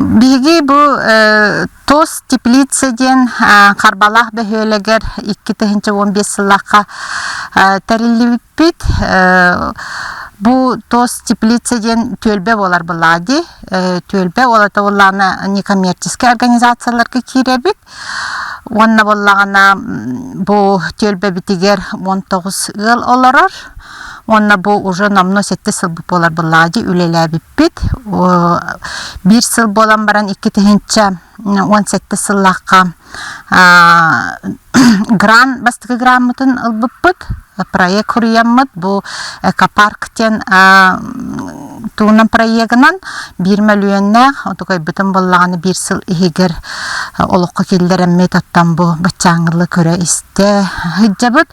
Биги бу тос теплица ден карбалах бөхөлөгөр 2015 сыллакка терилибит. Бу тос теплица ден төлбе болар булади. Төлбе олата болланы некоммерческий организацияларга киребит. Онна боллагана бу төлбе битигер 19 ыл олорор. Онна бу уже намно 7 сыл болар булади үлелебит. Bir сыл болан баран 2017 сыллакка грант бастыгы грамотын ылбыппыт. Проект курыяммыт. Бу экопарктен туунан проектынан 1 миллионна отукай бүтүн боллаганы 1 сыл игер олокко келдеремме таттан бу бачаңылы көрө исте хыджабыт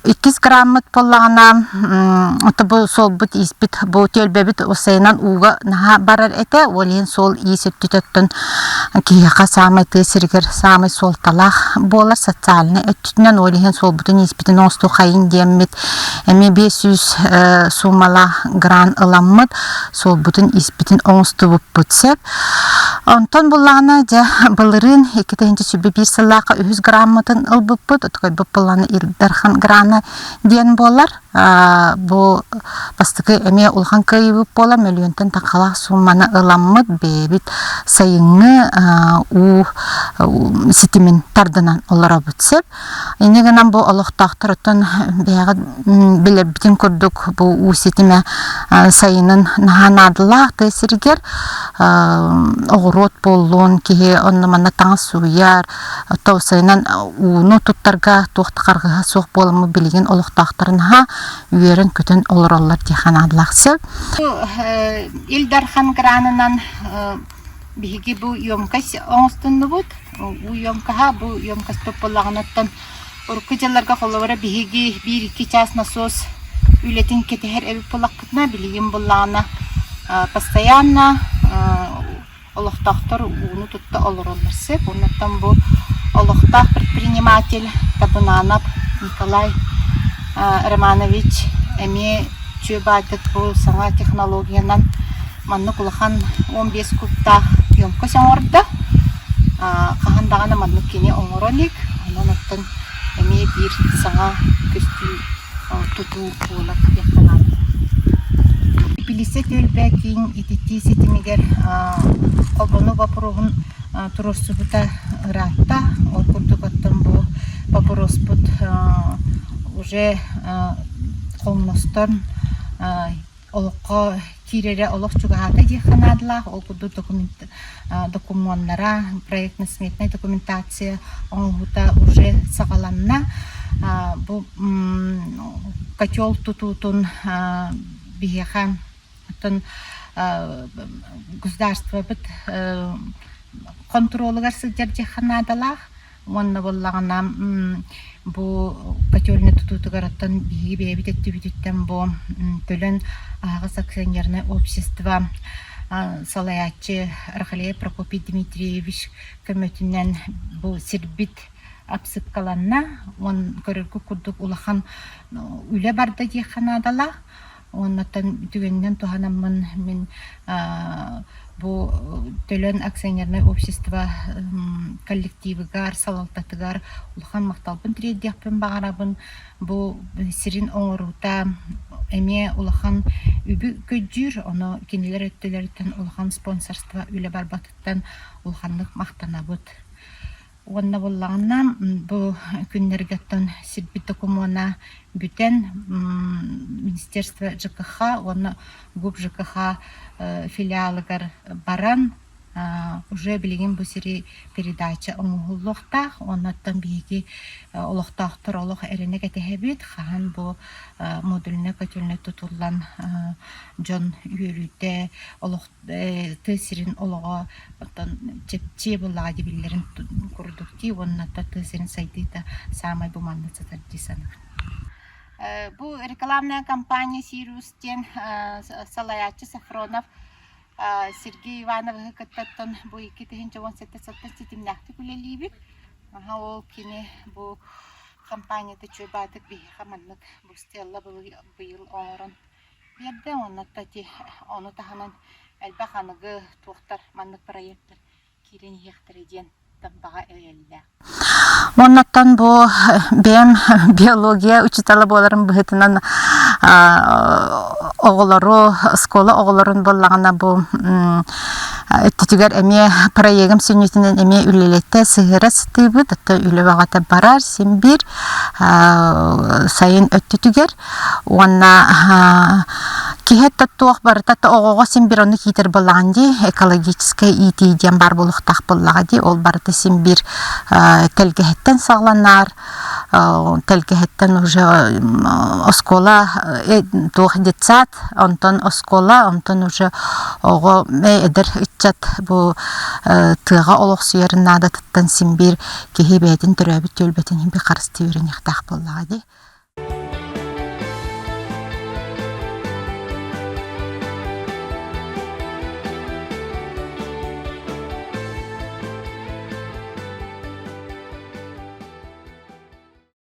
2 граммыт боллагана бу сол бут испит бу төлбебит осайнан уга наха барар эте олен сол исеттүтөттөн кияка самый тесиргер самый сол талах болар социальный өттүнөн олен сол бутун испитин осту хайын деммит эми 500 суммала грант ыламмыт сол бутун испитин оңсту бутсеп онтон буллана же былырын 2021 сыллакка 100 граммытын ылбыппыт откой бупуланы Илдархан грана диен болар бу бастыкы эме улхан кайбы пола миллионтен такала сумманы ыламмыт бебит сайыңы у ситимин тардынан олара бутсеп энегенен бу олоктактыртын бягы билер битин көрдүк бу у ситиме сайынын наханадылах тесиргер огород боллун ки оннамана таң суяр тоосайнан уну туттарга туктакарга сок болому билген олоктактырына үйөрөн көтөн олороллар диханадылаксы Илдархан гранынан биги бу ёмкас оңстуннубут у ёмкаха бу ёмкас тополлаганаттан уркыжаларга холовара биги 1-2 час насос үлетин кетер эби полакытна билген буллана постоянно олохтактар уну тутта олоролларсы оннан бу олохтак предприниматель Табунанов Николай Романович эми чөбатык бу саңа технологиянан манны кулахан 15 кубта ёмка саңорда кахандагана манны кене оңороник оннан эми бир саңа көстү туту болак яканат Пилисет өлбәкин итити ситимигер обону вопрогун туросубута ратта окурдугаттан бу вопроспут уже комностон олокко кирере олок чугаата диханадла окурду документтара проектно-сметная документация оңгута уже сагаланна бу котел тутутун бияхан государство бит контролыгар сылжар диханадалах онна боллагана бу котельный тутутугараттан биги бебит эттибититтен бу төлөн агыс акционерное общество салаячы Рахалия Прокопий Дмитриевич көмөтүнөн бу сирбит апсыпкаланна он көрөргө курдук улахан үле барда диханадалах оннан түгеннен туханаммын мен бу төлөн акционерное общество коллективыгар салалтатыгар улахан макталбын тиредиякпын багарабын бу сирин оңорута эме улахан үбү көджүр оно кинилер өттөлөртөн улахан спонсорство үле барбатыттан улаханнык мактанабыт онна боллагана бу күннергеттен сирбит документа бүтен министерство ЖКХ онна ГУП ЖКХ филиалыгар баран уже билген бу сири передача оңгуллуктах оннан биги олоктактыр олох эренеге техебит хан бу модульне көтөлнө тутулган жон үйрүтө олох тесирин олого чепче булагы биллерин курдукти оннан тесирин сайтыта самай бу маннацатар дисана бу рекламная кампания Сирустен Салаячы Сафронов Сергей Иванов каттан бу 2017 саттан ситимнакты күлелибит. Ол кине бу кампанияда чөбатык би хаманнык бу стелла быйыл оңорон берді, оны таханан әлбақ анығы туқтар, маннық проекттер керен ектіреден тамбаға әлі. Оннаттан бұл бәм биология учиталы боларын бұғытынан оғылары, скола оғыларын болағына бұл түтігер әме проегім сүйнетінен әме үлелетті сығыры сытыбы, дұтты үлі бағата барар, сен бір сайын өттүтігер. Онна кихет таттуақ бар, татты оғыға сен бір оны кейтер болаған де, экологическая итиден бар болуқтақ болаға де, ол барды сен бір тәлгіхеттен сағланар, тәлгіхеттен уже оскола туық детсат, онтон оскола, онтон уже оғы әдір үтчат бұл тыға олық сүйерін ада тұттан сен бір кехе бәйтін түрәбі төлбәтін бір қарысты өрін еқтақ болаға де.